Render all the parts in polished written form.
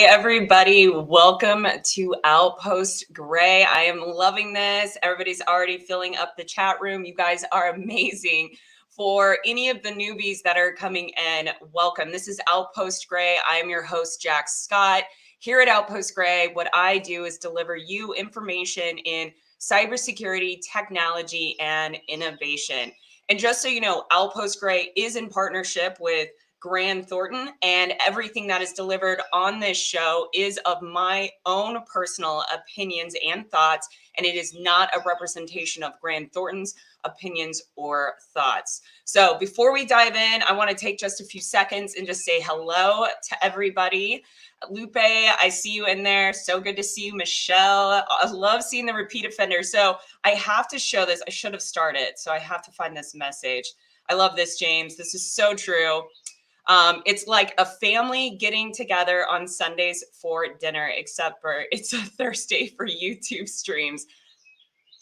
everybody. Welcome to Outpost Gray. I am loving this. Everybody's already filling up the chat room. You guys are amazing. For any of the newbies that are coming in, welcome. This is Outpost Gray. I am your host, Jack Scott. Here at Outpost Gray, what I do is deliver you information in cybersecurity, technology, and innovation. And just so you know, Outpost Gray is in partnership with Grant Thornton, and everything that is delivered on this show is of my own personal opinions and thoughts, and it is not a representation of Grant Thornton's opinions or thoughts. So before we dive in, I want to take just a few seconds and just say hello to everybody. Lupe, I see you in there. So good to see you. Michelle, I love seeing the repeat offender. So I have to show this. I should have started. So I have to find this message. I love this, James. This is so true. It's like a family getting together on Sundays for dinner, except for it's a Thursday for YouTube streams.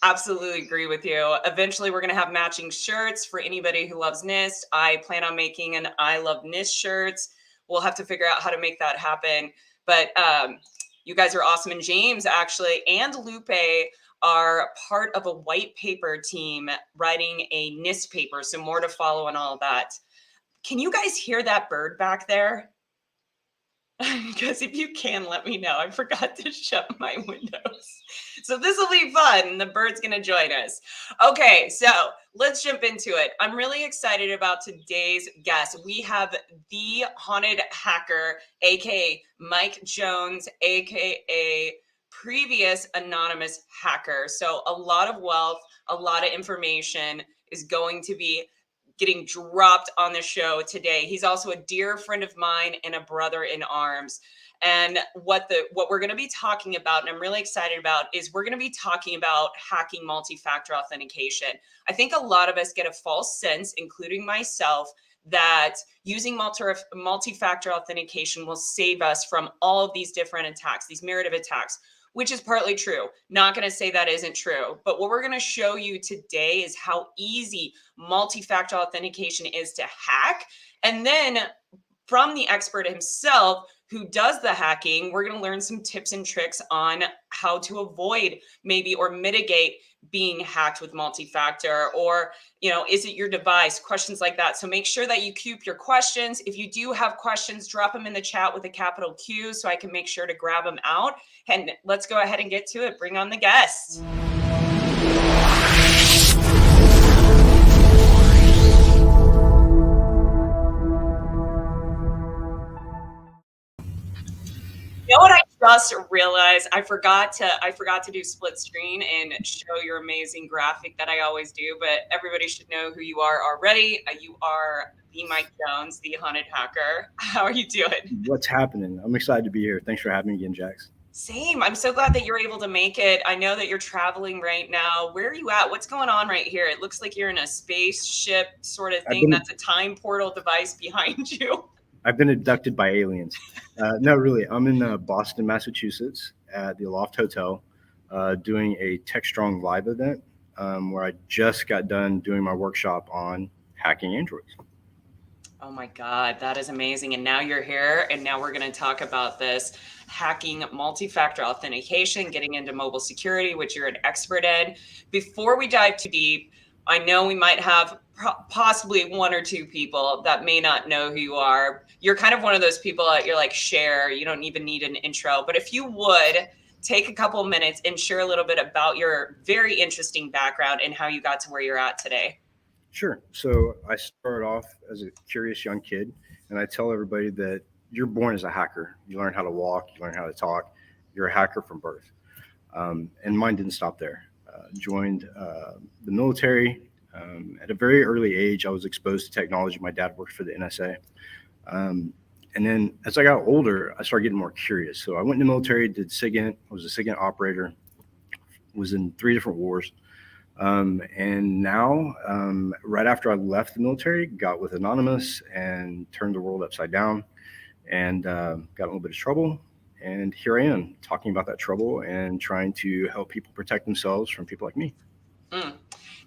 Absolutely agree with you. Eventually, we're going to have matching shirts for anybody who loves NIST. I plan on making an I Love NIST shirts. We'll have to figure out how to make that happen. But you guys are awesome. And James, actually, and Lupe are part of a white paper team writing a NIST paper. So more to follow on all of that. Can you guys hear that bird back there? Because if you can, let me know. I forgot to shut my windows. So this will be fun. The bird's going to join us. Okay, so let's jump into it. I'm really excited about today's guest. We have the haunted hacker, aka Mike Jones, aka previous anonymous hacker. So a lot of wealth, a lot of information is going to be getting dropped on the show today. He's also a dear friend of mine and a brother in arms. And what we're going to be talking about, and I'm really excited about, is we're going to be talking about hacking multi-factor authentication. I think a lot of us get a false sense, including myself, that using multi-factor authentication will save us from all of these different attacks, these myriad of attacks, which is partly true. Not going to say that isn't true. But what we're going to show you today is how easy multi-factor authentication is to hack. And then from the expert himself who does the hacking, we're going to learn some tips and tricks on how to avoid maybe or mitigate being hacked with multi-factor, or, you know, is it your device? Questions like that. So make sure that you queue up your questions. If you do have questions, drop them in the chat with a capital Q so I can make sure to grab them out. And let's go ahead and get to it. Bring on the guests. You know what I just realized? I forgot to do split screen and show your amazing graphic that I always do, but everybody should know who you are already. You are the Mike Jones, the haunted hacker. How are you doing? What's happening? I'm excited to be here. Thanks for having me again, Jax. Same. I'm so glad that you're able to make it. I know that you're traveling right now. Where are you at? What's going on right here? It looks like you're in a spaceship sort of thing. That's a time portal device behind you. I've been abducted by aliens. No, really. I'm in Boston, Massachusetts at the Loft Hotel doing a TechStrong live event where I just got done doing my workshop on hacking Androids. Oh my God, that is amazing. And now you're here, and now we're going to talk about this hacking multi-factor authentication, getting into mobile security, which you're an expert in. Before we dive too deep, I know we might have possibly one or two people that may not know who you are. You're kind of one of those people that you're like, share, you don't even need an intro. But if you would take a couple of minutes and share a little bit about your very interesting background and how you got to where you're at today. Sure. So I started off as a curious young kid, and I tell everybody that you're born as a hacker. You learn how to walk, you learn how to talk. You're a hacker from birth. And mine didn't stop there. Joined the military. At a very early age, I was exposed to technology. My dad worked for the NSA. And then as I got older, I started getting more curious. So I went in the military, did SIGINT. I was a SIGINT operator, was in 3 different wars. And now, right after I left the military, got with Anonymous and turned the world upside down and got in a little bit of trouble. And here I am talking about that trouble and trying to help people protect themselves from people like me.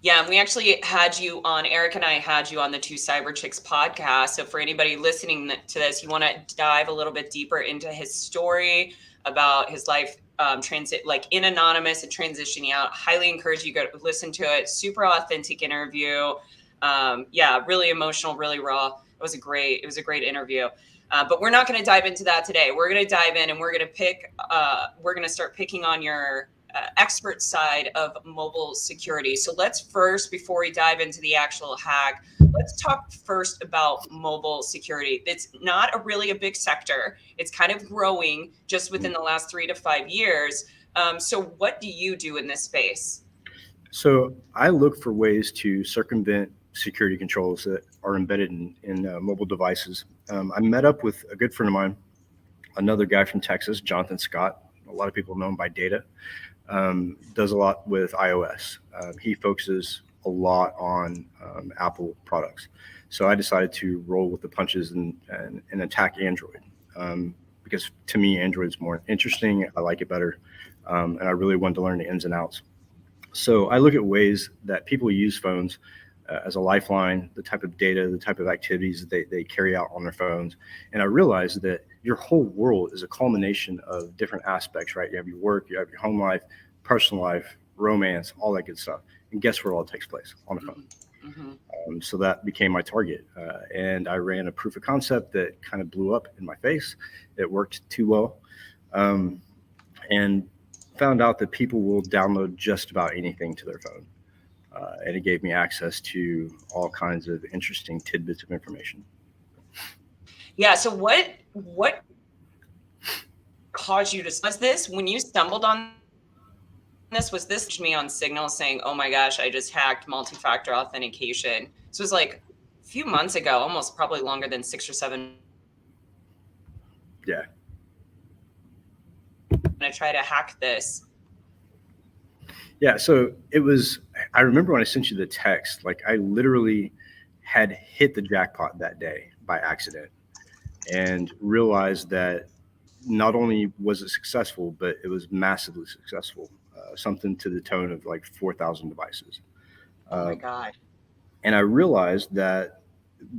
Yeah, and we actually had you on, Eric and I had you on the Two Cyber Chicks podcast. So for anybody listening to this, you want to dive a little bit deeper into his story about his life transit, like in anonymous and transitioning out. Highly encourage you to go listen to it. Super authentic interview. Yeah, really emotional, really raw. It was a great interview. But we're not going to dive into that today. We're going to dive in and we're going to start picking on your expert side of mobile security. So let's first, before we dive into the actual hack, let's talk first about mobile security. It's not really a big sector. It's kind of growing just within the last 3 to 5 years. So what do you do in this space? So I look for ways to circumvent security controls that are embedded in mobile devices. I met up with a good friend of mine, another guy from Texas, Jonathan Scott. A lot of people know him by Data. Does a lot with iOS. He focuses a lot on Apple products. So I decided to roll with the punches and attack Android, because to me, Android is more interesting. I like it better. And I really wanted to learn the ins and outs. So I look at ways that people use phones as a lifeline, the type of data, the type of activities that they carry out on their phones. And I realized that your whole world is a culmination of different aspects, right? You have your work, you have your home life, personal life, romance, all that good stuff. And guess where all it takes place? On the phone. Mm-hmm. So that became my target. And I ran a proof of concept that kind of blew up in my face. It worked too well. And found out that people will download just about anything to their phone. And it gave me access to all kinds of interesting tidbits of information. Yeah. So what caused you to, was this when you stumbled on this, was this me on Signal saying, oh my gosh, I just hacked multi-factor authentication? This was like a few months ago, almost probably longer than 6 or 7. Yeah. I'm going to try to hack this. Yeah, so it was, I remember when I sent you the text, like I literally had hit the jackpot that day by accident and realized that not only was it successful, but it was massively successful, something to the tone of like 4,000 devices. Oh my God. And I realized that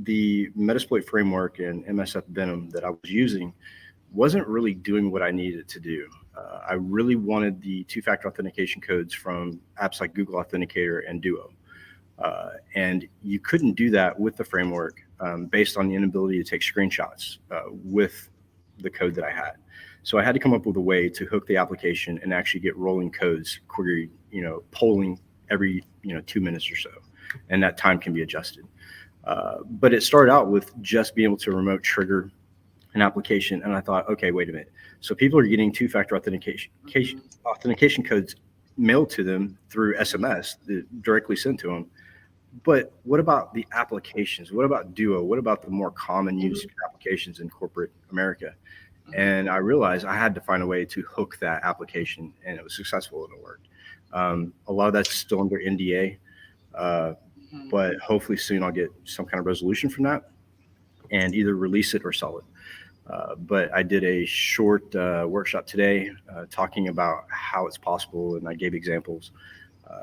the Metasploit framework and MSF Venom that I was using wasn't really doing what I needed it to do. I really wanted the two-factor authentication codes from apps like Google Authenticator and Duo. And you couldn't do that with the framework based on the inability to take screenshots with the code that I had. So I had to come up with a way to hook the application and actually get rolling codes queried, polling every 2 minutes or so. And that time can be adjusted. But it started out with just being able to remote trigger an application. And I thought, okay, wait a minute. So people are getting two-factor authentication codes mailed to them through SMS directly sent to them. But what about the applications? What about Duo? What about the more common used applications in corporate America? And I realized I had to find a way to hook that application, and it was successful and it worked. A lot of that's still under NDA, but hopefully soon I'll get some kind of resolution from that and either release it or sell it. But I did a short workshop today talking about how it's possible, and I gave examples,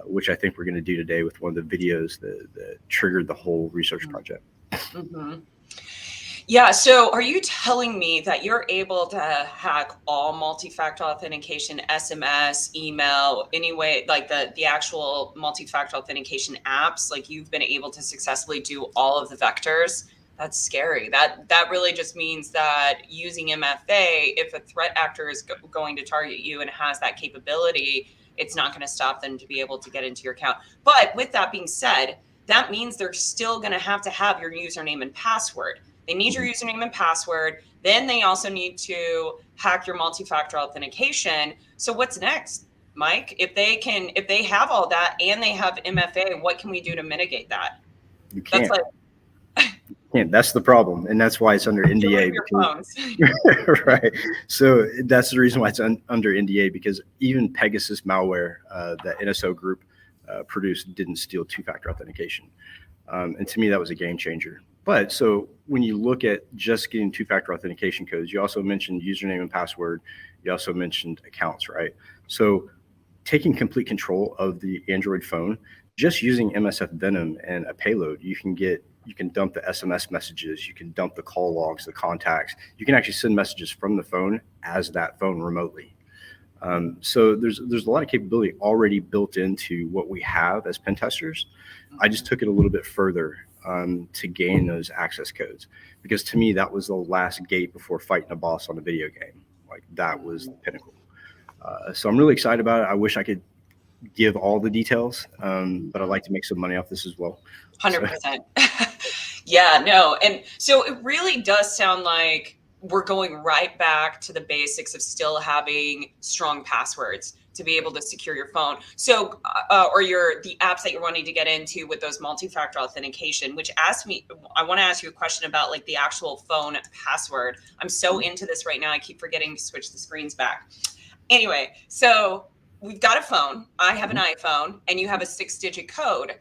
which I think we're going to do today with one of the videos that triggered the whole research project. Yeah, so are you telling me that you're able to hack all multi-factor authentication, SMS, email, anyway, like the actual multi-factor authentication apps, like you've been able to successfully do all of the vectors? That's scary. That really just means that using MFA, if a threat actor is going to target you and has that capability, it's not going to stop them to be able to get into your account. But with that being said, that means they're still going to have your username and password. They need your username and password. Then they also need to hack your multi-factor authentication. So what's next, Mike? If they have all that and they have MFA, what can we do to mitigate that? You can't. That's the problem, and that's why it's under NDA. Right. So that's the reason why it's under NDA, because even Pegasus malware that NSO Group produced didn't steal two-factor authentication, and to me that was a game changer. But so when you look at just getting two-factor authentication codes, you also mentioned username and password. You also mentioned accounts, right? So taking complete control of the Android phone just using MSF Venom and a payload, you can dump the SMS messages, you can dump the call logs, the contacts. You can actually send messages from the phone as that phone remotely. So there's a lot of capability already built into what we have as pen testers. I just took it a little bit further to gain those access codes, because to me that was the last gate before fighting a boss on a video game. Like, that was the pinnacle. So I'm really excited about it. I wish I could give all the details, but I'd like to make some money off this as well. 100%. Yeah, no. And so it really does sound like we're going right back to the basics of still having strong passwords to be able to secure your phone. So, or the apps that you're wanting to get into with those multi-factor authentication, which I want to ask you a question about like the actual phone password. I'm so into this right now. I keep forgetting to switch the screens back. Anyway, so we've got a phone. I have an iPhone, and you have a 6-digit code.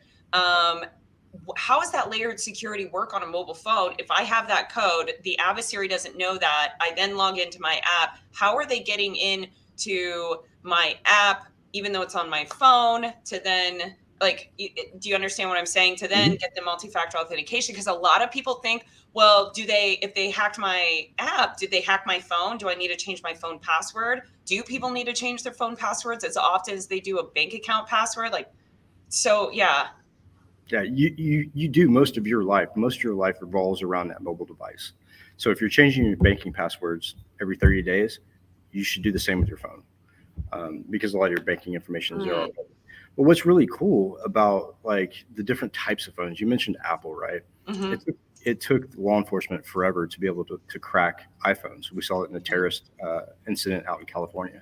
How does that layered security work on a mobile phone? If I have that code, the adversary doesn't know that. I then log into my app. How are they getting into my app, even though it's on my phone, to then, like, do you understand what I'm saying? To then get the multi-factor authentication? Because a lot of people think, well, if they hacked my app, did they hack my phone? Do I need to change my phone password? Do people need to change their phone passwords as often as they do a bank account password? Like, so, yeah. Yeah, you do most of your life. Most of your life revolves around that mobile device. So if you're changing your banking passwords every 30 days, you should do the same with your phone, because a lot of your banking information is there already. But what's really cool about like the different types of phones, you mentioned Apple, right? It took law enforcement forever to be able to crack iPhones. We saw it in the terrorist incident out in California.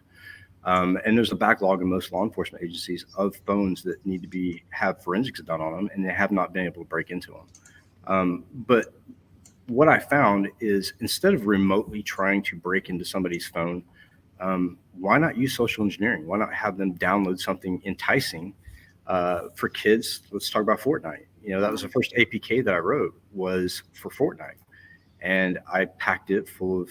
And there's a backlog in most law enforcement agencies of phones that need to have forensics done on them, and they have not been able to break into them. But what I found is, instead of remotely trying to break into somebody's phone, why not use social engineering? Why not have them download something enticing for kids? Let's talk about Fortnite. That was the first APK that I wrote, was for Fortnite, and I packed it full of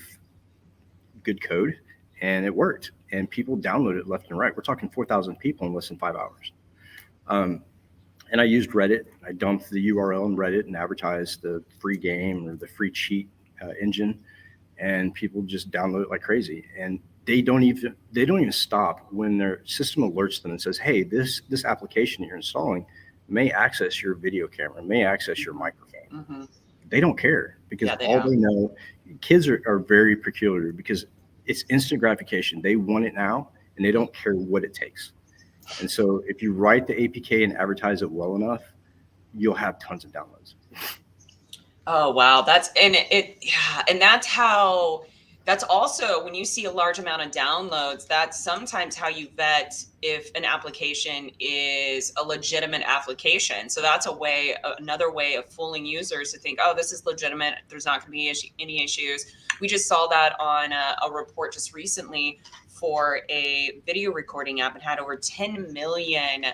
good code, and it worked. And people download it left and right. We're talking 4,000 people in less than 5 hours. And I used Reddit. I dumped the URL in Reddit and advertised the free game or the free cheat engine, and people just download it like crazy. And they don't even stop when their system alerts them and says, "Hey, this application you're installing may access your video camera, may access your microphone." They don't care, because they know. Kids are very peculiar, because it's instant gratification. They want it now, and they don't care what it takes. And so if you write the APK and advertise it well enough, you'll have tons of downloads. Oh, wow. That's also, when you see a large amount of downloads, that's sometimes how you vet if an application is a legitimate application. So that's another way of fooling users to think, oh, this is legitimate, there's not going to be any issues. We just saw that on a report just recently for a video recording app. It had over 10 million,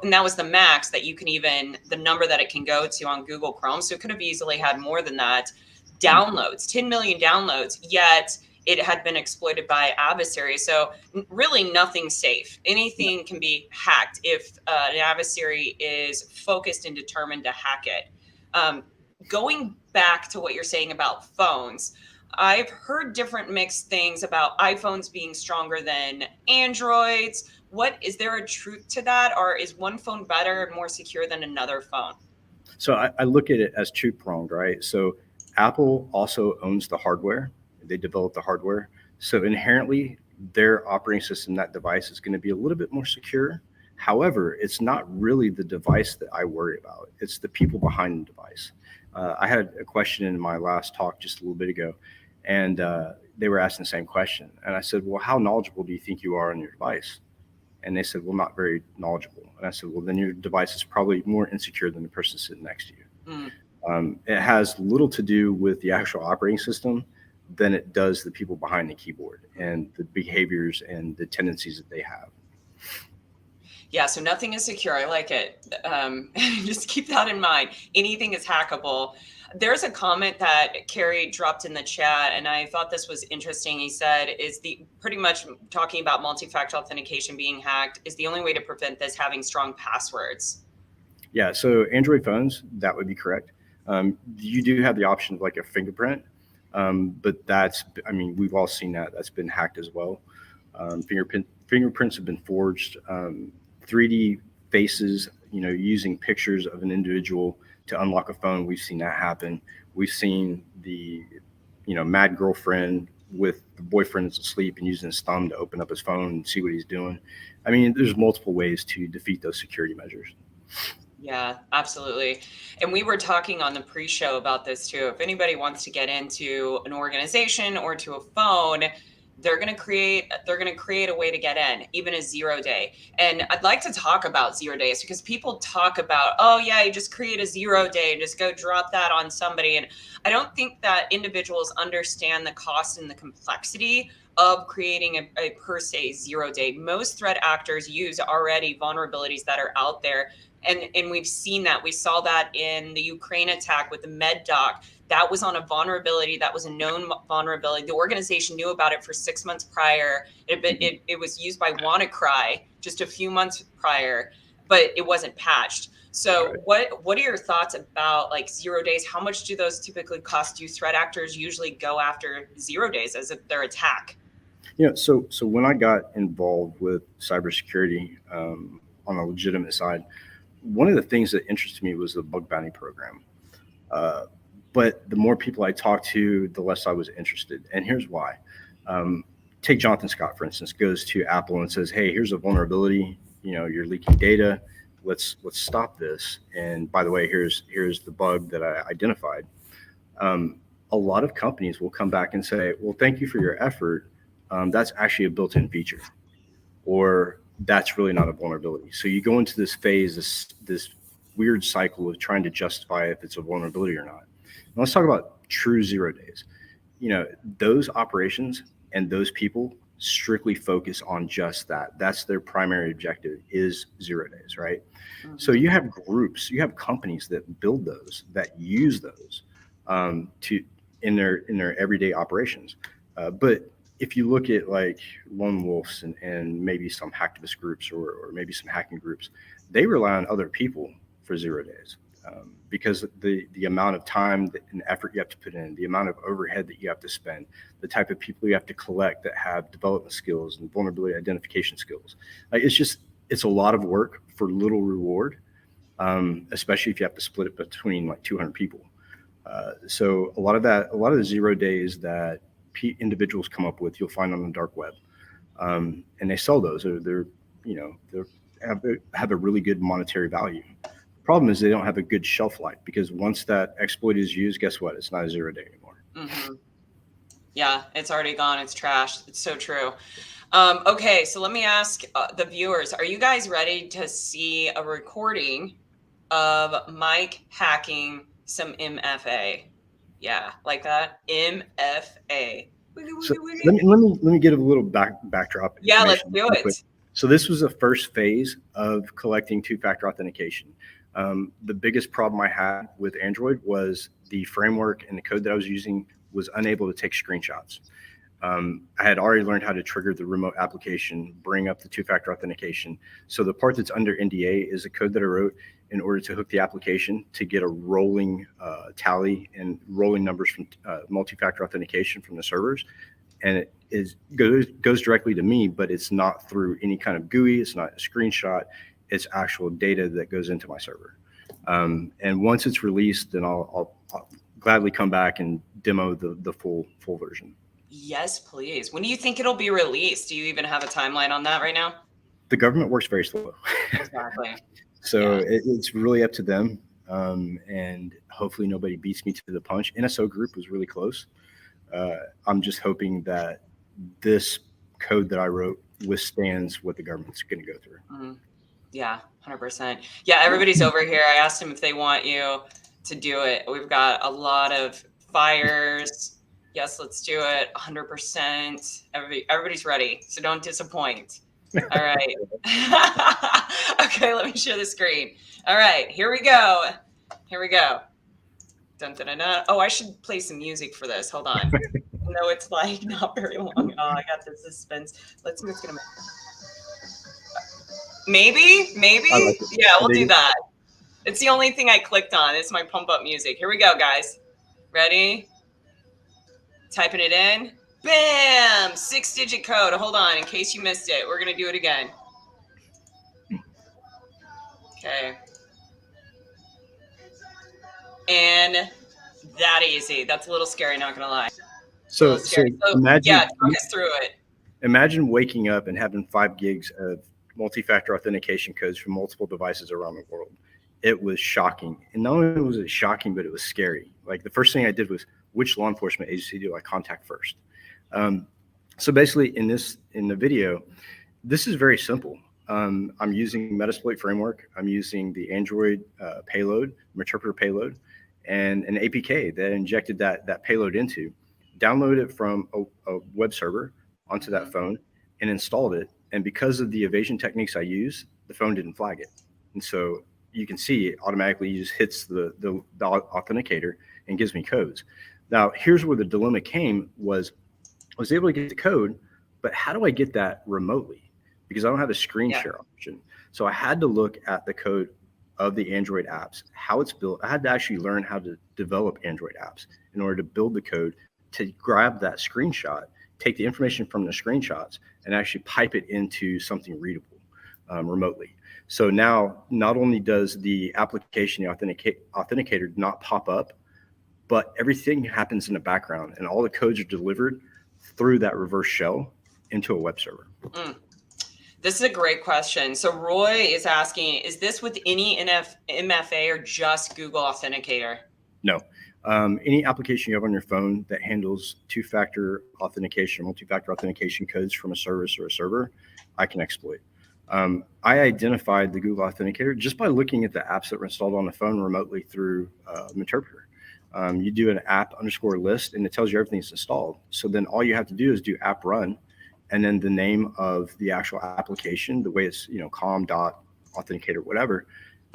and that was the max that the number that it can go to on Google Chrome. So it could have easily had more than that. Downloads, 10 million downloads, yet it had been exploited by adversaries. So really nothing's safe. Anything can be hacked if an adversary is focused and determined to hack it. Going back to what you're saying about phones, I've heard different mixed things about iPhones being stronger than Androids. Is there a truth to that, or is one phone better and more secure than another phone? So I look at it as two-pronged, right? So Apple also owns the hardware. They develop the hardware. So inherently, their operating system, that device, is going to be a little bit more secure. However, it's not really the device that I worry about. It's the people behind the device. I had a question in my last talk just a little bit ago, and they were asking the same question. And I said, well, how knowledgeable do you think you are on your device? And they said, well, not very knowledgeable. And I said, well, then your device is probably more insecure than the person sitting next to you. It has little to do with the actual operating system than it does the people behind the keyboard and the behaviors and the tendencies that they have. Yeah, so nothing is secure. I like it. Just keep that in mind. Anything is hackable. There's a comment that Carrie dropped in the chat, and I thought this was interesting. He said, pretty much talking about multi-factor authentication being hacked, is the only way to prevent this having strong passwords. Yeah, so Android phones, that would be correct. You do have the option of like a fingerprint, but that's, I mean, we've all seen that. That's been hacked as well. Fingerprints have been forged. 3D faces, using pictures of an individual to unlock a phone. We've seen that happen. We've seen the, mad girlfriend with the boyfriend that's asleep and using his thumb to open up his phone and see what he's doing. I mean, there's multiple ways to defeat those security measures. Yeah, absolutely. And we were talking on the pre-show about this too. If anybody wants to get into an organization or to a phone, they're going to create a way to get in, even a 0 day. And I'd like to talk about 0 days because people talk about, oh yeah, you just create a 0 day and just go drop that on somebody. And I don't think that individuals understand the cost and the complexity of creating a per se 0 day. Most threat actors use already vulnerabilities that are out there. And we've seen that. We saw that in the Ukraine attack with the MedDoc. That was on a vulnerability. That was a known vulnerability. The organization knew about it for 6 months prior. It was used by WannaCry just a few months prior, but it wasn't patched. So what are your thoughts about like 0 days? How much do those typically cost? Do threat actors usually go after 0 days as if their attack? So when I got involved with cybersecurity on a legitimate side, one of the things that interested me was the bug bounty program. But the more people I talked to, the less I was interested. And here's why. Take Jonathan Scott, for instance, goes to Apple and says, hey, here's a vulnerability. You're leaking data. Let's stop this. And by the way, here's the bug that I identified. A lot of companies will come back and say, well, thank you for your effort. That's actually a built-in feature. Or that's really not a vulnerability. So you go into this phase, this weird cycle of trying to justify if it's a vulnerability or not. And let's talk about true 0 days. Those operations and those people strictly focus on just that. That's their primary objective is 0 days, right? Mm-hmm. So you have groups, you have companies that build those, that use those in their everyday operations. But if you look at like lone wolves and maybe some hacktivist groups or maybe some hacking groups, they rely on other people for 0 days because the amount of time and effort you have to put in, the amount of overhead that you have to spend, the type of people you have to collect that have development skills and vulnerability identification skills. Like it's a lot of work for little reward, especially if you have to split it between like 200 people. So a lot of the 0 days that individuals come up with, you'll find on the dark web, and they sell those. They have a really good monetary value. The problem is they don't have a good shelf life because once that exploit is used, guess what? It's not a 0 day anymore. Mm-hmm. Yeah, it's already gone. It's trashed. It's so true. Okay, so let me ask the viewers: are you guys ready to see a recording of Mike hacking some MFA? Yeah, like that. MFA. So let me get a little backdrop. Yeah, let's do it. Quick. So this was the first phase of collecting two-factor authentication. The biggest problem I had with Android was the framework and the code that I was using was unable to take screenshots. I had already learned how to trigger the remote application, bring up the two-factor authentication. So the part that's under NDA is a code that I wrote in order to hook the application to get a rolling tally and rolling numbers from multi-factor authentication from the servers. And it goes directly to me, but it's not through any kind of GUI. It's not a screenshot. It's actual data that goes into my server. And once it's released, then I'll gladly come back and demo the full version. Yes, please. When do you think it'll be released? Do you even have a timeline on that right now? The government works very slow. Exactly. So it's really up to them. And hopefully nobody beats me to the punch. NSO Group was really close. I'm just hoping that this code that I wrote withstands what the government's going to go through. Mm-hmm. Yeah, 100%. Yeah, everybody's over here. I asked them if they want you to do it. We've got a lot of fires. Yes, let's do it. 100%. Everybody's ready, so don't disappoint. All right. Okay, let me share the screen. All right, here we go. Dun, dun, dun, dun. Oh, I should play some music for this. Hold on. No, it's like not very long. Oh, I got the suspense. Let's see what's going to make. Maybe? Like Yeah, we'll do that. It's the only thing I clicked on. It's my pump up music. Here we go, guys. Ready? Typing it in. Bam! 6-digit code. Hold on, in case you missed it. We're going to do it again. Okay. And that easy. That's a little scary, not going to lie. So imagine, yeah, talk us through it. Imagine waking up and having 5 gigs of multi-factor authentication codes from multiple devices around the world. It was shocking. And not only was it shocking, but it was scary. Like the first thing I did was, which law enforcement agency do I contact first? So basically in the video, this is very simple. I'm using Metasploit framework. I'm using the Android payload, interpreter payload, and an APK that injected that payload into, downloaded it from a web server onto that phone and installed it. And because of the evasion techniques I use, the phone didn't flag it. And so you can see it automatically just hits the authenticator and gives me codes. Now, here's where the dilemma came was I was able to get the code, but how do I get that remotely? Because I don't have a screen share option. So I had to look at the code of the Android apps, how it's built. I had to actually learn how to develop Android apps in order to build the code to grab that screenshot, take the information from the screenshots, and actually pipe it into something readable remotely. So now, not only does the application, the authenticator not pop up, but everything happens in the background, and all the codes are delivered through that reverse shell into a web server. This is a great question. So Roy is asking, is this with any MFA or just Google Authenticator? No. Any application you have on your phone that handles two-factor authentication, multi-factor authentication codes from a service or a server, I can exploit. I identified the Google Authenticator just by looking at the apps that were installed on the phone remotely through an interpreter. You do an app_list and it tells you everything's installed. So then all you have to do is do app run and then the name of the actual application, the way it's, com.authenticator, whatever,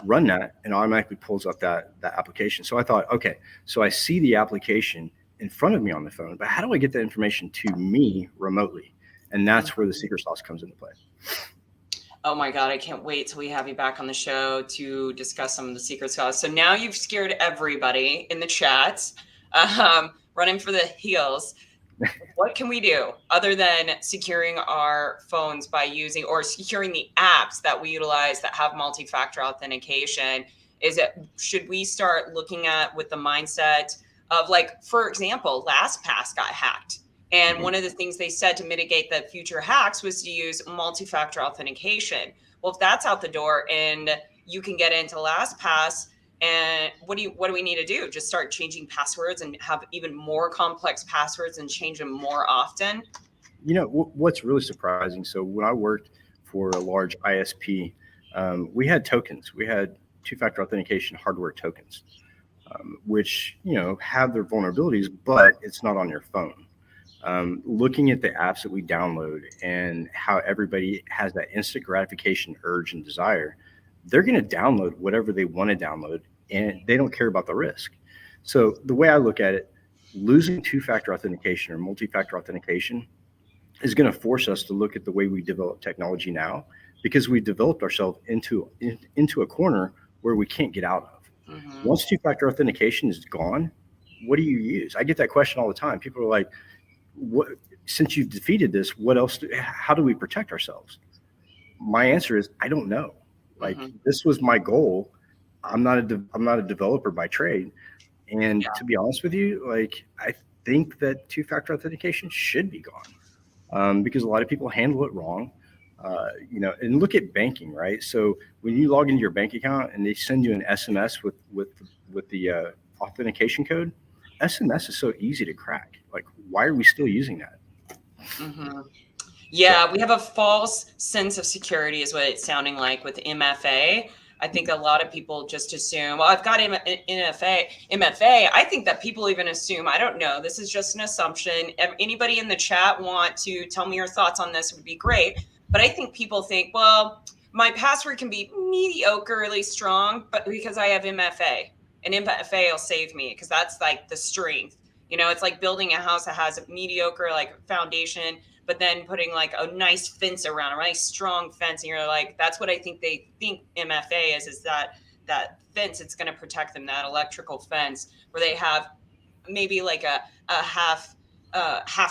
run that and automatically pulls up that application. So I thought, okay, so I see the application in front of me on the phone, but how do I get that information to me remotely? And that's where the secret sauce comes into play. Oh my God, I can't wait till we have you back on the show to discuss some of the secret sauce. So now you've scared everybody in the chats, running for the hills. What can we do other than securing our phones by using or securing the apps that we utilize that have multi-factor authentication? Should we start looking at with the mindset of, like, for example, LastPass got hacked. And one of the things they said to mitigate the future hacks was to use multi-factor authentication. Well, if that's out the door and you can get into LastPass, and what do we need to do? Just start changing passwords and have even more complex passwords and change them more often? What's really surprising. So when I worked for a large ISP, we had tokens. We had two-factor authentication hardware tokens, which, have their vulnerabilities, but it's not on your phone. Looking at the apps that we download and how everybody has that instant gratification urge and desire, they're going to download whatever they want to download, and they don't care about the risk. So the way I look at it, losing two-factor authentication or multi-factor authentication is going to force us to look at the way we develop technology now, because we've developed ourselves into a corner where we can't get out of. Mm-hmm. Once two-factor authentication is gone, what do you use? I get that question all the time. People are like, "What? Since you've defeated this, what else? How do we protect ourselves?" My answer is, I don't know. Like, this was my goal. I'm not a developer by trade, and to be honest with you, like, I think that two-factor authentication should be gone, because a lot of people handle it wrong. And look at banking, right? So when you log into your bank account and they send you an SMS with the authentication code, SMS is so easy to crack. Like, why are we still using that? Mm-hmm. Yeah, we have a false sense of security is what it's sounding like with MFA. I think a lot of people just assume, well, I've got MFA. I think that people even assume, I don't know, this is just an assumption. Anybody in the chat want to tell me your thoughts on this would be great. But I think people think, well, my password can be mediocrely strong, but because I have MFA, and MFA will save me because that's like the strength. It's like building a house that has a mediocre foundation, but then putting like a nice fence around, a nice strong fence. And you're like, that's what I think they think MFA is that fence, it's going to protect them, that electrical fence, where they have maybe like a half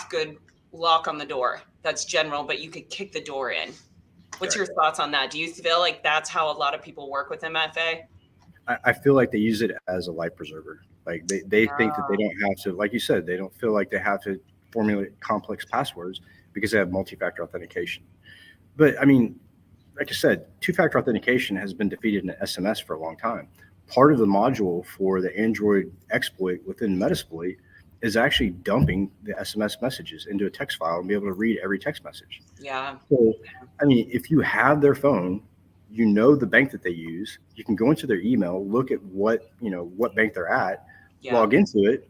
good lock on the door that's general, but you could kick the door in. What's your thoughts on that? Do you feel like that's how a lot of people work with MFA? I feel like they use it as a life preserver. Like they think that they don't have to, like you said, they don't feel like they have to formulate complex passwords because they have multi-factor authentication. But I mean, like I said, two-factor authentication has been defeated in SMS for a long time. Part of the module for the Android exploit within Metasploit is actually dumping the SMS messages into a text file and be able to read every text message. Yeah. So, I mean, if you have their phone, you know the bank that they use, you can go into their email, look at what bank they're at, log into it,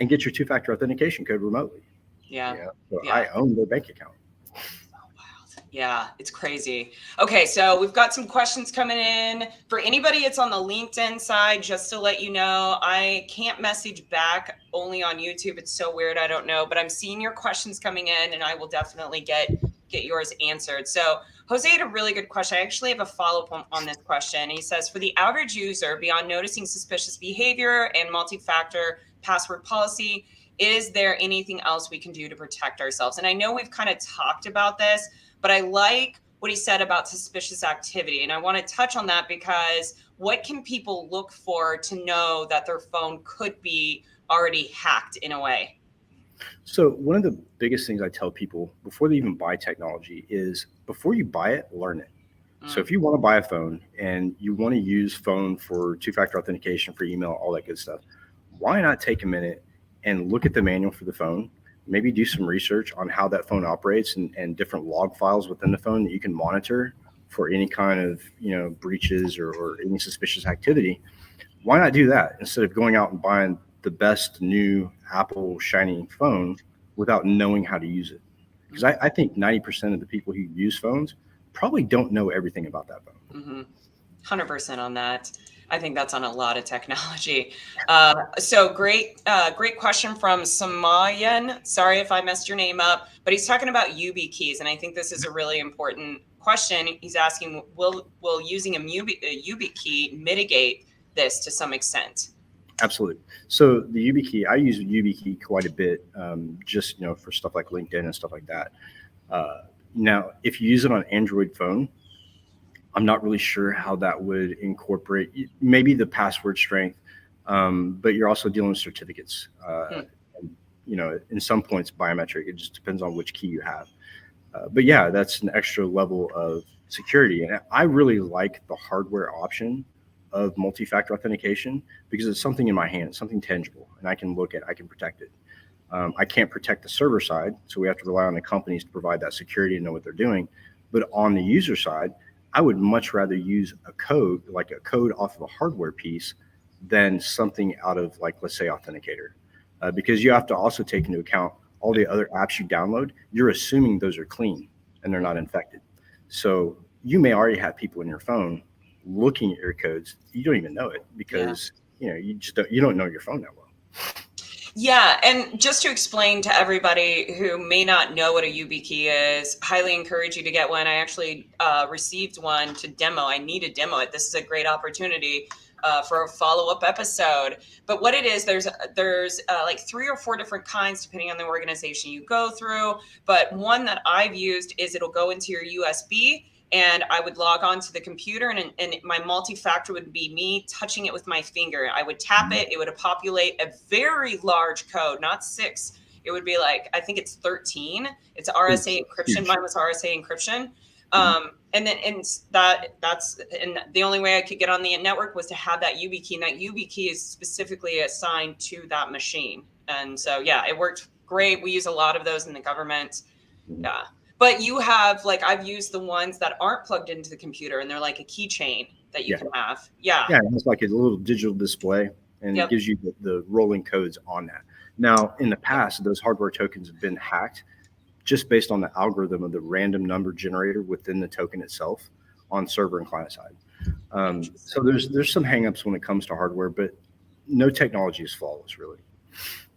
and get your two-factor authentication code remotely. Yeah. So I own their bank account. Yeah, it's crazy. Okay, so we've got some questions coming in. For anybody that's on the LinkedIn side, just to let you know, I can't message back, only on YouTube. It's so weird, I don't know. But I'm seeing your questions coming in, and I will definitely get yours answered. So Jose had a really good question. I actually have a follow-up on this question. He says, for the average user, beyond noticing suspicious behavior and multi-factor password policy, is there anything else we can do to protect ourselves? And I know we've kind of talked about this, but I like what he said about suspicious activity. And I want to touch on that because what can people look for to know that their phone could be already hacked in a way? So one of the biggest things I tell people before they even buy technology is before you buy it, learn it. So if you want to buy a phone and you want to use phone for two-factor authentication, for email, all that good stuff, why not take a minute and look at the manual for the phone? Maybe do some research on how that phone operates and different log files within the phone that you can monitor for any kind of breaches or any suspicious activity. Why not do that instead of going out and buying the best new Apple shiny phone without knowing how to use it? Because I think 90% of the people who use phones probably don't know everything about that phone. 100% on that. I think that's on a lot of technology. So great question from Samayan. Sorry if I messed your name up, but he's talking about YubiKeys, and I think this is a really important question. He's asking, will using a YubiKey mitigate this to some extent? Absolutely. So the YubiKey, I use YubiKey quite a bit, just for stuff like LinkedIn and stuff like that. Now, if you use it on Android phone, I'm not really sure how that would incorporate maybe the password strength, but you're also dealing with certificates. And, in some points biometric. It just depends on which key you have. But yeah, that's an extra level of security. And I really like the hardware option of multi-factor authentication because it's something in my hand, something tangible, and I can look at, I can protect it. I can't protect the server side, so we have to rely on the companies to provide that security and know what they're doing. But on the user side, I would much rather use a code, like a code off of a hardware piece, than something out of, like, let's say, Authenticator. Because you have to also take into account all the other apps you download. You're assuming those are clean and they're not infected. So you may already have people in your phone looking at your codes. You don't even know it because you don't know your phone that well. Yeah, and just to explain to everybody who may not know what a YubiKey is, highly encourage you to get one. I actually received one to demo. I need to demo it. This is a great opportunity for a follow-up episode. But what it is, there's like 3 or 4 different kinds depending on the organization you go through. But one that I've used is it'll go into your USB, and I would log on to the computer, and my multi-factor would be me touching it with my finger. I would tap it. It would populate a very large code, not 6. It would be like, I think it's 13. It's RSA encryption. Mine was RSA encryption. And the only way I could get on the network was to have that YubiKey. And that YubiKey is specifically assigned to that machine. And so, yeah, it worked great. We use a lot of those in the government. Yeah. But you have, like, I've used the ones that aren't plugged into the computer, and they're like a keychain that you can have. Yeah. Yeah, it's like a little digital display, and it gives you the rolling codes on that. Now, in the past, those hardware tokens have been hacked just based on the algorithm of the random number generator within the token itself on server and client side. So there's some hangups when it comes to hardware, but no technology is flawless, really.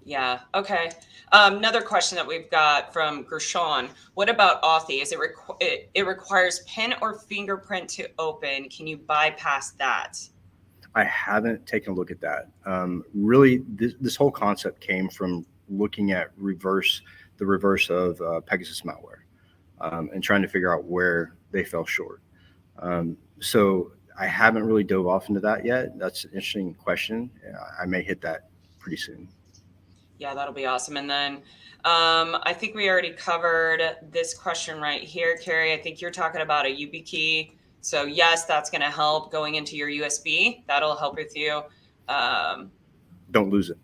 Yeah. Okay. Another question that we've got from Gershon. What about Authy? Is it requires PIN or fingerprint to open? Can you bypass that? I haven't taken a look at that. Really, this whole concept came from looking at the reverse of Pegasus malware, and trying to figure out where they fell short. So I haven't really dove off into that yet. That's an interesting question. I may hit that pretty soon. Yeah, that'll be awesome. And then I think we already covered this question right here, Carrie. I think you're talking about a YubiKey. So yes, that's going to help going into your USB. That'll help with you. Don't lose it.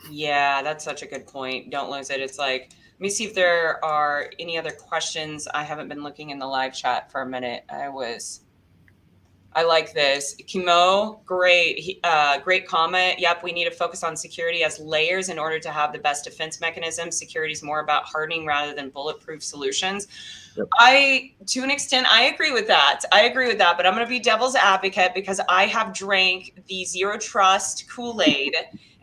Yeah, that's such a good point. Don't lose it. It's like, let me see if there are any other questions. I haven't been looking in the live chat for a minute. I like this. Kimo, great comment. Yep, we need to focus on security as layers in order to have the best defense mechanism. Security is more about hardening rather than bulletproof solutions. Yep. To an extent, I agree with that. But I'm going to be devil's advocate because I have drank the zero trust Kool-Aid.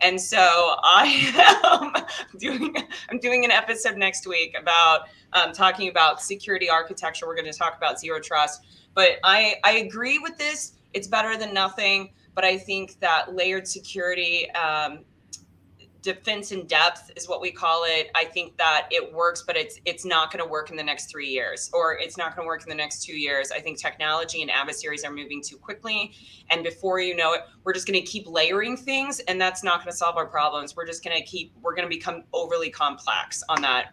And so I'm doing an episode next week about talking about security architecture. We're going to talk about zero trust. But I agree with this. It's better than nothing. But I think that layered security, defense in depth is what we call it. I think that it works, but it's not going to work in the next 3 years, or it's not going to work in the next 2 years. I think technology and adversaries are moving too quickly. And before you know it, we're just going to keep layering things, and that's not going to solve our problems. We're going to become overly complex on that.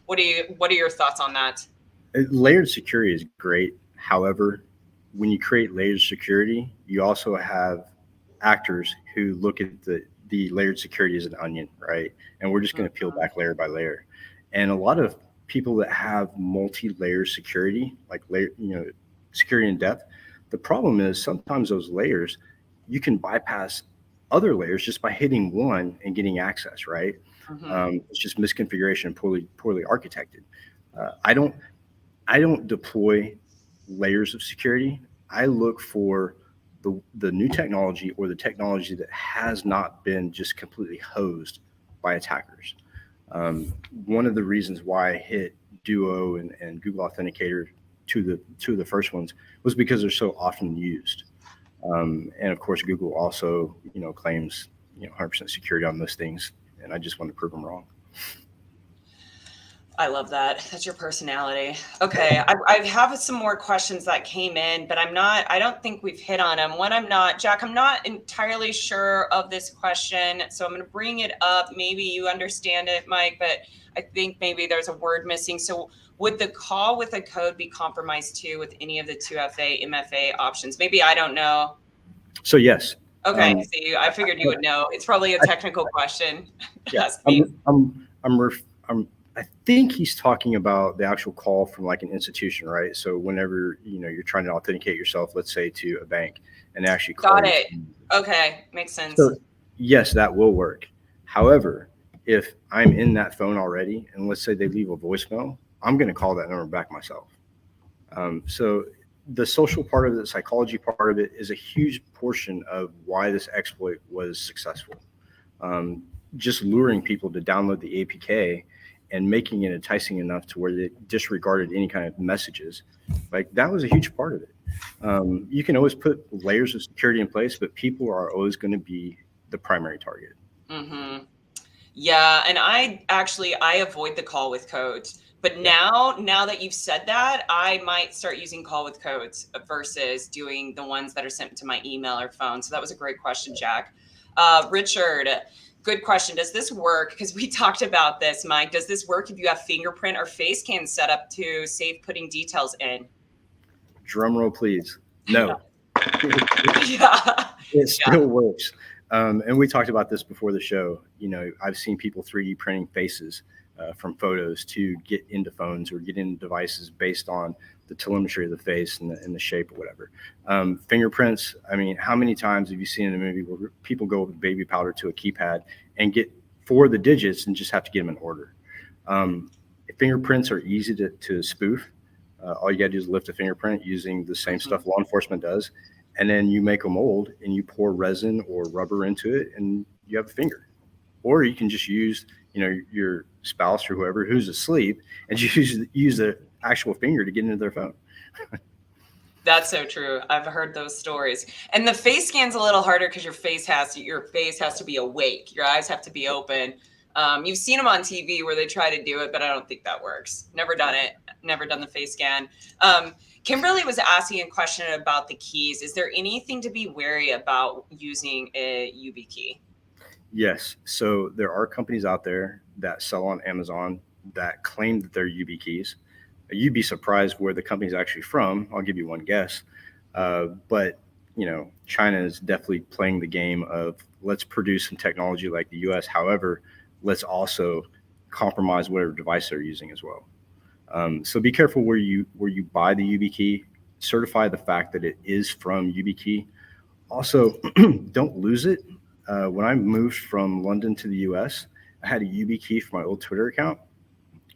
What are your thoughts on that? Layered security is great. However, when you create layered security, you also have actors who look at the layered security as an onion, right? And we're just going to peel back layer by layer. And a lot of people that have multi-layer security, like security in depth, the problem is sometimes those layers, you can bypass other layers just by hitting one and getting access, right? It's just misconfiguration, poorly architected. I don't deploy layers of security. I look for the new technology, or the technology that has not been just completely hosed by attackers. One of the reasons why I hit Duo and Google Authenticator, two of the first ones, was because they're so often used. And of course, Google also claims 100% security on those things, and I just want to prove them wrong. I love that. That's your personality. Okay. I have some more questions that came in, but I don't think we've hit on them. Jack, I'm not entirely sure of this question. So I'm going to bring it up. Maybe you understand it, Mike, but I think maybe there's a word missing. So would the call with a code be compromised too with any of the 2FA, MFA options? Maybe I don't know. So yes. Okay. I figured you would know. It's probably a technical question. Yeah. I think he's talking about the actual call from like an institution, right? So whenever you're trying to authenticate yourself, let's say to a bank, and they actually call Got it. Okay, makes sense. So yes, that will work. However, if I'm in that phone already, and let's say they leave a voicemail, I'm going to call that number back myself. So the social part of it, the psychology part of it, is a huge portion of why this exploit was successful. Just luring people to download the APK and making it enticing enough to where they disregarded any kind of messages. Like, that was a huge part of it. You can always put layers of security in place, but people are always going to be the primary target. Mm-hmm. Yeah, and I avoid the call with codes. But now that you've said that, I might start using call with codes versus doing the ones that are sent to my email or phone. So that was a great question, Jack. Richard, good question. Does this work? Because we talked about this, Mike. Does this work if you have fingerprint or face scan set up to save putting details in? Drum roll, please. No. Yeah. It still works. And we talked about this before the show. I've seen people 3D printing faces from photos to get into phones or get into devices based on the telemetry of the face and the shape or whatever. Fingerprints, I mean, how many times have you seen in a movie where people go with baby powder to a keypad and get 4 of the digits and just have to get them in order? Fingerprints are easy to spoof. All you got to do is lift a fingerprint using the same stuff law enforcement does, and then you make a mold and you pour resin or rubber into it and you have a finger. Or you can just use your spouse or whoever who's asleep and just use the actual finger to get into their phone. That's so true. I've heard those stories. And the face scan's a little harder because your face has to be awake. Your eyes have to be open. You've seen them on TV where they try to do it, but I don't think that works. Never done it. Never done the face scan. Kimberly was asking a question about the keys. Is there anything to be wary about using a UB key? Yes. So there are companies out there that sell on Amazon that claim that they're UB keys. You'd be surprised where the company's actually from. I'll give you one guess. But, China is definitely playing the game of let's produce some technology like the US. However, let's also compromise whatever device they're using as well. So be careful where you buy the UB key. Certify the fact that it is from UB key. Also, don't lose it. When I moved from London to the US, I had a UB key for my old Twitter account,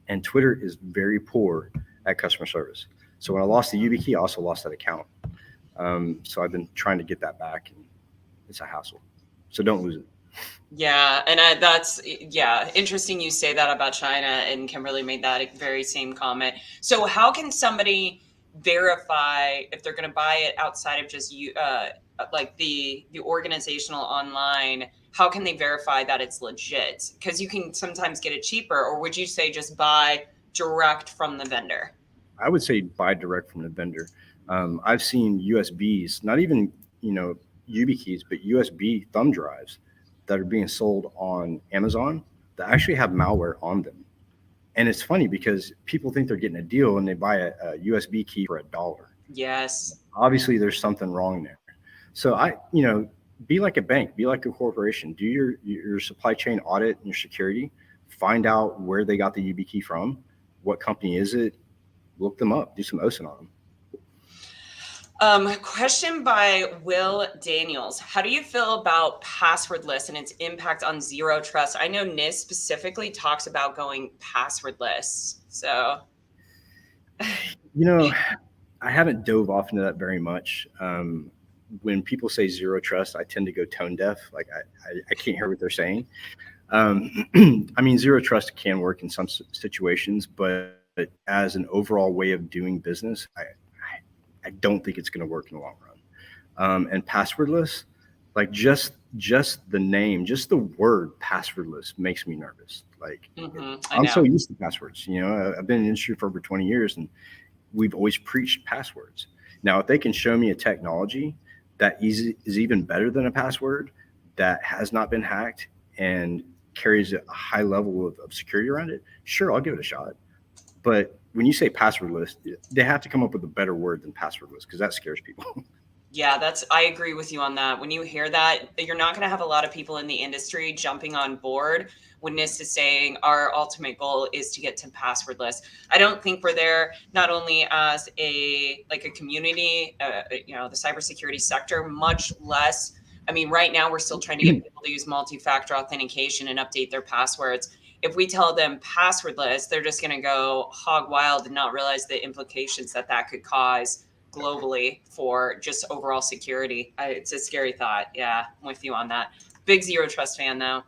and Twitter is very poor at customer service. So when I lost the UB key, I also lost that account. So I've been trying to get that back, and it's a hassle. So don't lose it. Yeah, and that's interesting you say that about China, and Kimberly made that very same comment. So how can somebody verify if they're going to buy it outside of just like the organizational online? How can they verify that it's legit? Because you can sometimes get it cheaper, or would you say just buy direct from the vendor? I would say buy direct from the vendor. I've seen USBs, not even UB keys, but USB thumb drives that are being sold on Amazon that actually have malware on them. And it's funny because people think they're getting a deal and they buy a USB key for $1. Yes. Obviously, there's something wrong there. So be like a bank, be like a corporation. Do your supply chain audit and your security. Find out where they got the UB key from. What company is it? Look them up. Do some OSINT on them. Question by Will Daniels. How do you feel about passwordless and its impact on zero trust? I know NIST specifically talks about going passwordless. So, I haven't dove off into that very much. When people say zero trust, I tend to go tone deaf. Like I can't hear what they're saying. Zero trust can work in some situations, but as an overall way of doing business, I don't think it's going to work in the long run. And passwordless, like just the name, just the word passwordless makes me nervous. Like I'm so used to passwords. I've been in the industry for over 20 years, and we've always preached passwords. Now, if they can show me a technology that is even better than a password that has not been hacked and carries a high level of security around it, sure, I'll give it a shot. But when you say passwordless, they have to come up with a better word than passwordless, because that scares people. Yeah, I agree with you on that. When you hear that, you're not going to have a lot of people in the industry jumping on board when NIST is saying our ultimate goal is to get to passwordless. I don't think we're there, not only as a community, the cybersecurity sector, much less. Right now we're still trying to get people to use multi-factor authentication and update their passwords. If we tell them passwordless, they're just going to go hog wild and not realize the implications that could cause globally for just overall security. It's a scary thought. Yeah, I'm with you on that. Big zero trust fan though.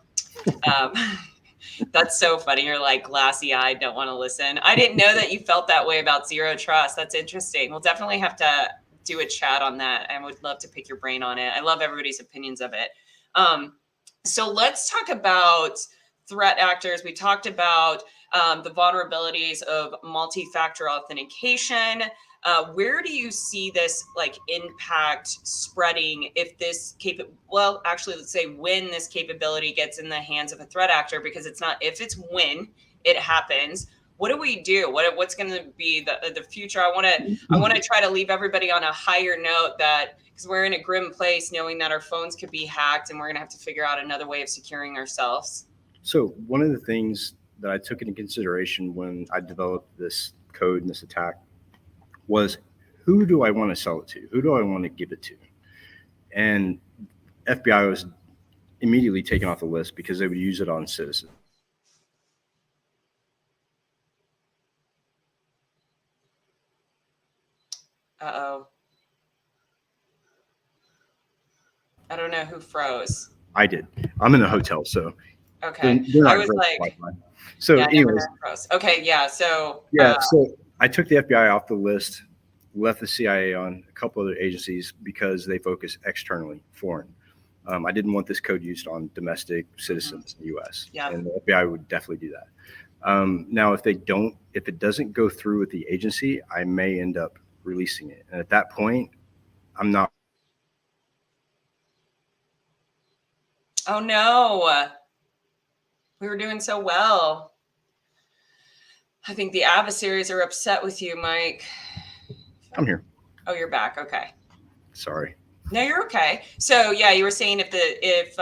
That's so funny. You're like glassy-eyed, don't want to listen. I didn't know that you felt that way about zero trust. That's interesting. We'll definitely have to do a chat on that. I would love to pick your brain on it. I love everybody's opinions of it. So let's talk about threat actors. We talked about the vulnerabilities of multi-factor authentication. Where do you see this impact spreading if this let's say when this capability gets in the hands of a threat actor, because it's not if, it's when it happens. What do we do? What's going to be the future? I want to try to leave everybody on a higher note, that because we're in a grim place knowing that our phones could be hacked and we're going to have to figure out another way of securing ourselves. So one of the things that I took into consideration when I developed this code and this attack was, who do I want to sell it to? Who do I want to give it to? And FBI was immediately taken off the list because they would use it on citizens. Uh-oh. I don't know who froze. I did. I'm in a hotel, so. Okay. I was like, Wi-Fi. So yeah, anyways. Okay. Yeah. So. Yeah. So I took the FBI off the list. left the CIA on a couple other agencies because they focus externally, foreign. I didn't want this code used on domestic citizens in the U.S. Yeah. And the FBI would definitely do that. Now, if it doesn't go through with the agency, I may end up releasing it. And at that point, I'm not. Oh no, we were doing so well. I think the adversaries are upset with you, Mike. I'm here. Oh, you're back. Okay. Sorry. No, you're okay. So yeah, you were saying if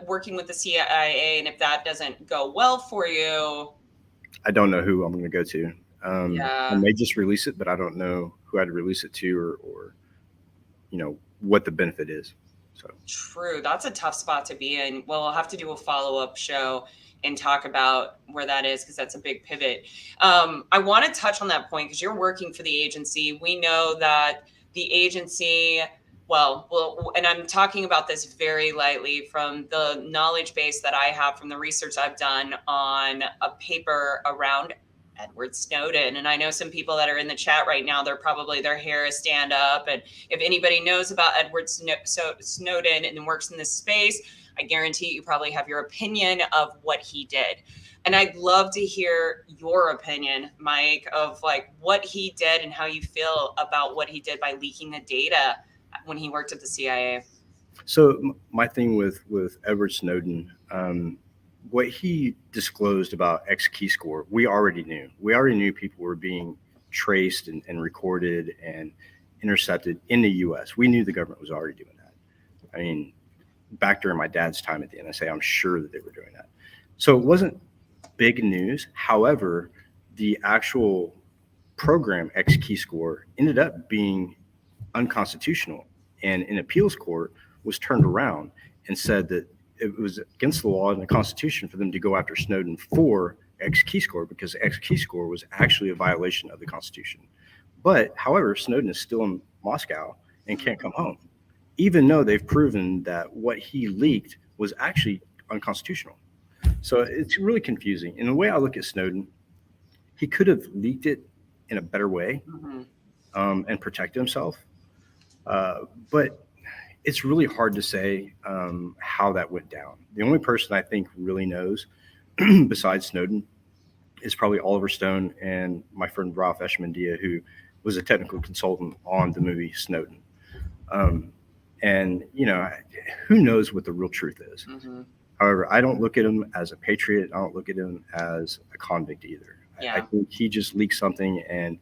working with the CIA and if that doesn't go well for you, I don't know who I'm going to go to. Yeah. I may just release it, but I don't know who I'd release it to or what the benefit is. So True. That's a tough spot to be in. Well, I'll have to do a follow-up show and talk about where that is because that's a big pivot. I want to touch on that point because you're working for the agency. We know that the agency, well, and I'm talking about this very lightly from the knowledge base that I have from the research I've done on a paper around Edward Snowden. And I know some people that are in the chat right now, their hair is stand up. And if anybody knows about Edward Snowden and works in this space, I guarantee you probably have your opinion of what he did. And I'd love to hear your opinion, Mike, of like what he did and how you feel about what he did by leaking the data when he worked at the CIA. So my thing with Edward Snowden, what he disclosed about X key score, we already knew. We already knew people were being traced and recorded and intercepted in the U.S. We knew the government was already doing that. I mean, back during my dad's time at the NSA, I'm sure that they were doing that. So it wasn't big news. However, the actual program X key score ended up being unconstitutional, and an appeals court was turned around and said that it was against the law and the Constitution for them to go after Snowden for X key score because X key score was actually a violation of the Constitution. But however, Snowden is still in Moscow and can't come home, even though they've proven that what he leaked was actually unconstitutional. So it's really confusing. And the way I look at Snowden, he could have leaked it in a better way and protected himself. But it's really hard to say how that went down. The only person I think really knows besides Snowden is probably Oliver Stone and my friend Ralph Eshmandia, who was a technical consultant on the movie Snowden. And, who knows what the real truth is. However, I don't look at him as a patriot. I don't look at him as a convict either. I think he just leaked something, and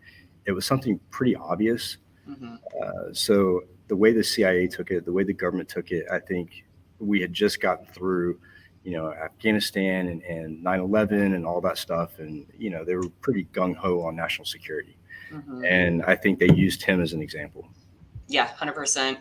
it was something pretty obvious. So the way the CIA took it, the way the government took it, I think we had just gotten through, Afghanistan and 9/11 and all that stuff. And, they were pretty gung-ho on national security. And I think they used him as an example. Yeah, 100%.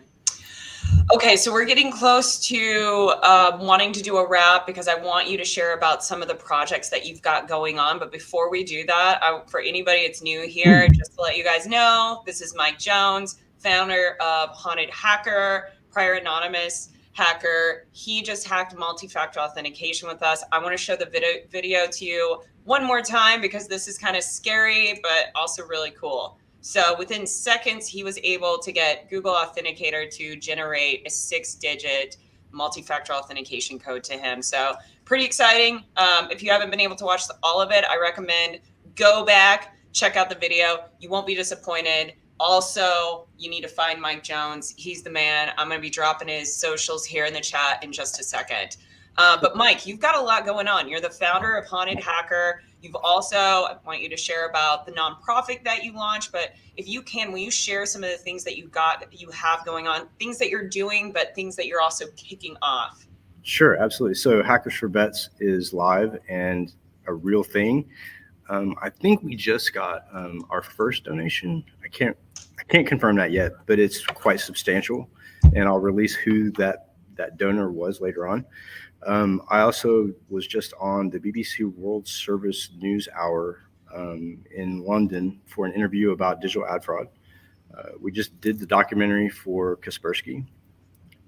Okay, so we're getting close to wanting to do a wrap because I want you to share about some of the projects that you've got going on. But before we do that, for anybody that's new here, just to let you guys know, this is Mike Jones, founder of H4unt3d Hacker, prior anonymous hacker. He just hacked multi-factor authentication with us. I want to show the video to you one more time because this is kind of scary, but also really cool. So within seconds, he was able to get Google Authenticator to generate a 6-digit multi-factor authentication code to him. So pretty exciting. If you haven't been able to watch all of it, I recommend go back, check out the video. You won't be disappointed. Also, you need to find Mike Jones. He's the man. I'm going to be dropping his socials here in the chat in just a second. But Mike, you've got a lot going on. You're the founder of H4unt3d Hacker. You've also, I want you to share about the nonprofit that you launched, but if you can, will you share some of the things that you have going on, things that you're doing, but things that you're also kicking off? Sure, absolutely. So Hackers for Vets is live and a real thing. I think we just got our first donation. I can't confirm that yet, but it's quite substantial, and I'll release who that donor was later on. I also was just on the BBC World Service News Hour in London for an interview about digital ad fraud. We just did the documentary for Kaspersky,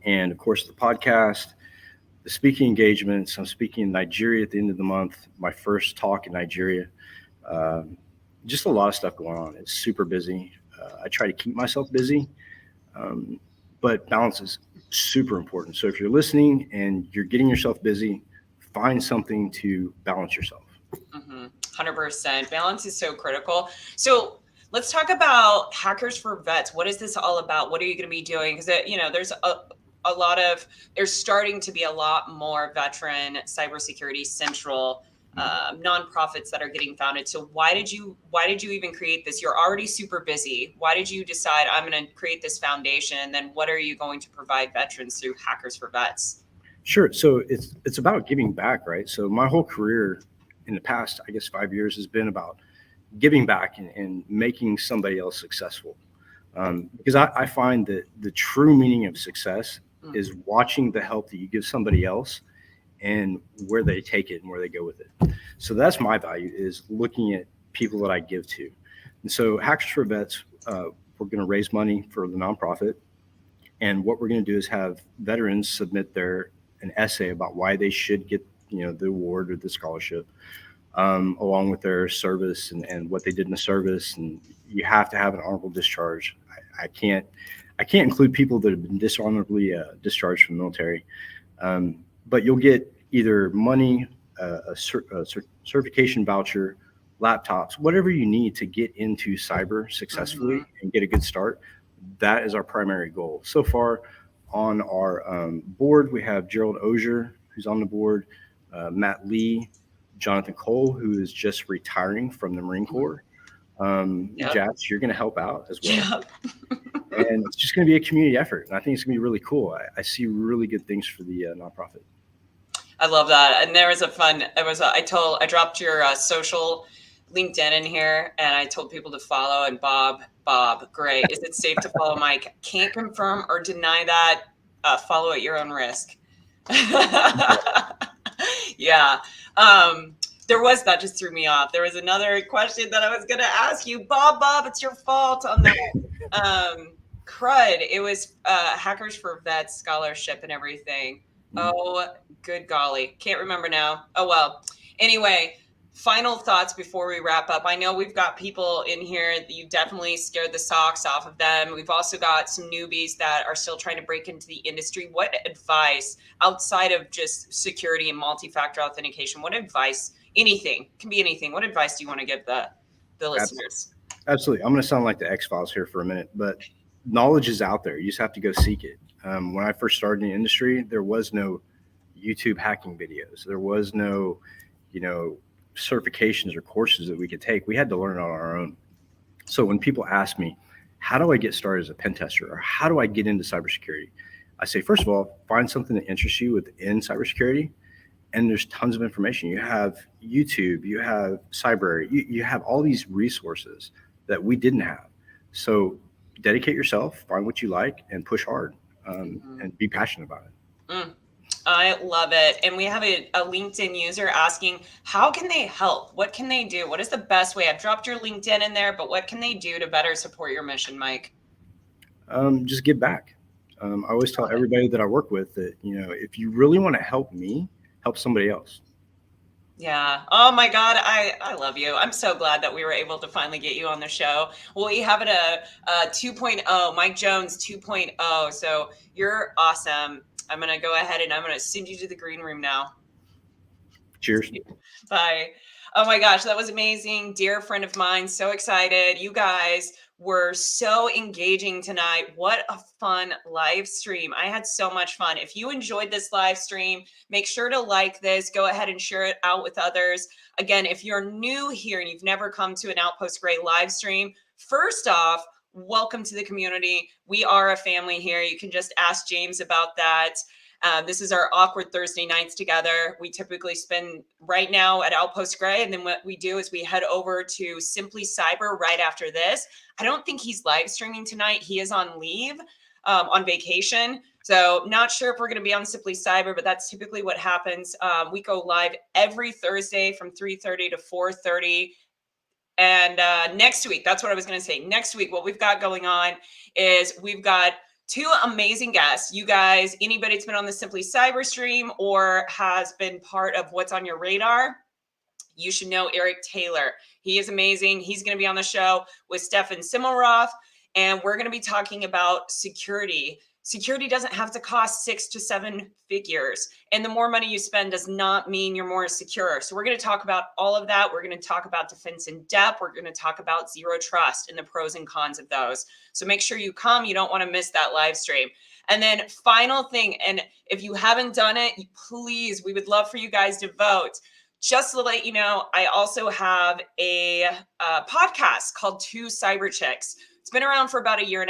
and of course the podcast, the speaking engagements. I'm speaking in Nigeria at the end of the month, my first talk in Nigeria. Just a lot of stuff going on. It's super busy. I try to keep myself busy, but balance is super important. So if you're listening and you're getting yourself busy, find something to balance yourself. 100%. Balance is so critical. So let's talk about Hackers for Vets. What is this all about? What are you going to be doing? Because, there's starting to be a lot more veteran cybersecurity central nonprofits that are getting founded. So why did you even create this? You're already super busy. Why did you decide I'm going to create this foundation? And then what are you going to provide veterans through Hackers for Vets? Sure. So it's about giving back, right? So my whole career in the past, I guess 5 years, has been about giving back and making somebody else successful. Because I find that the true meaning of success is watching the help that you give somebody else and where they take it and where they go with it. So that's my value, is looking at people that I give to. And so Hackers for Vets, we're going to raise money for the nonprofit. And what we're going to do is have veterans submit an essay about why they should get the award or the scholarship, along with their service and what they did in the service. And you have to have an honorable discharge. I can't include people that have been dishonorably discharged from the military, but you'll get either money, a certification voucher, laptops, whatever you need to get into cyber successfully and get a good start. That is our primary goal. So far on our board, we have Gerald Ozier, who's on the board, Matt Lee, Jonathan Cole, who is just retiring from the Marine Corps. Jats, you're going to help out as well. And it's just going to be a community effort. And I think it's going to be really cool. I see really good things for the nonprofit. I love that. And I dropped your social LinkedIn in here, and I told people to follow. And Bob Gray, is it safe to follow Mike? Can't confirm or deny that. Follow at your own risk. Yeah. That just threw me off. There was another question that I was going to ask you. Bob, it's your fault on that. Crud. It was Hackers for Vets scholarship and everything. Oh, good golly. Can't remember now. Oh, well. Anyway, final thoughts before we wrap up. I know we've got people in here that you definitely scared the socks off of them. We've also got some newbies that are still trying to break into the industry. What advice, outside of just security and multi-factor authentication, anything, can be anything. What advice do you want to give the listeners? Absolutely. I'm going to sound like the X-Files here for a minute, but knowledge is out there. You just have to go seek it. When I first started in the industry, there was no YouTube hacking videos. There was no, certifications or courses that we could take. We had to learn on our own. So when people ask me, how do I get started as a pen tester, or how do I get into cybersecurity? I say, first of all, find something that interests you within cybersecurity. And there's tons of information. You have YouTube, you have Cybrary, you have all these resources that we didn't have. So dedicate yourself, find what you like, and push hard, and be passionate about it. I love it. And we have a LinkedIn user asking, how can they help? What can they do? What is the best way? I've dropped your LinkedIn in there, but what can they do to better support your mission, Mike? Just give back. I always tell everybody that I work with that, if you really want to help me, help somebody else. Yeah. Oh my God. I love you. I'm so glad that we were able to finally get you on the show. Well, we have it a 2.0, Mike Jones 2.0. So you're awesome. I'm going to go ahead and I'm going to send you to the green room now. Cheers. Bye. Oh my gosh. That was amazing. Dear friend of mine. So excited. You guys were so engaging tonight. What a fun live stream. I had so much fun. If you enjoyed this live stream, make sure to like this. Go ahead and share it out with others. Again, if you're new here and you've never come to an Outpost Gray live stream, first off, welcome to the community. We are a family here. You can just ask James about that. This is our awkward Thursday nights together. We typically spend right now at Outpost Gray, and then what we do is we head over to Simply Cyber right after this. I don't think he's live streaming tonight. He is on leave, on vacation. So not sure if we're going to be on Simply Cyber, but that's typically what happens. We go live every Thursday from 3:30 to 4:30. And next week, that's what I was going to say. Next week, what we've got going on is we've got two amazing guests. You guys, anybody that's been on the Simply Cyber stream or has been part of What's on Your Radar, you should know Eric Taylor. He is amazing. He's going to be on the show with Stefan Simmelroth, and we're going to be talking about security. Security doesn't have to cost 6 to 7 figures. And the more money you spend does not mean you're more secure. So we're going to talk about all of that. We're going to talk about defense in depth. We're going to talk about zero trust and the pros and cons of those. So make sure you come. You don't want to miss that live stream. And then final thing, and if you haven't done it, please, we would love for you guys to vote. Just to let you know, I also have a podcast called Two Cyber Chicks. It's been around for about 1.5 years,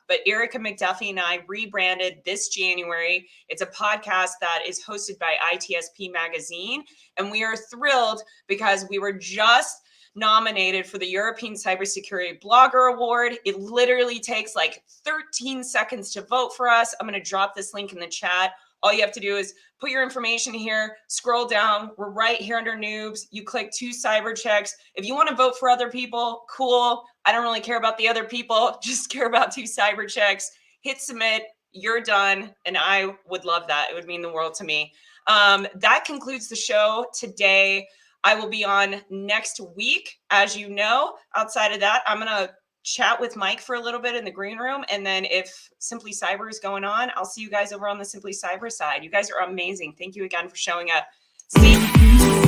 but Erica McDuffie and I rebranded this January. It's a podcast that is hosted by ITSP Magazine, and we are thrilled because we were just nominated for the European Cybersecurity Blogger Award. It literally takes like 13 seconds to vote for us. I'm going to drop this link in the chat. All you have to do is put your information here, scroll down. We're right here under noobs. You click Two Cyber Checks. If you want to vote for other people, cool. I don't really care about the other people. Just care about Two Cyber Checks. Hit submit. You're done. And I would love that. It would mean the world to me. That concludes the show today. I will be on next week. As you know, outside of that, I'm going to chat with Mike for a little bit in the green room. And then if Simply Cyber is going on, I'll see you guys over on the Simply Cyber side. You guys are amazing. Thank you again for showing up. See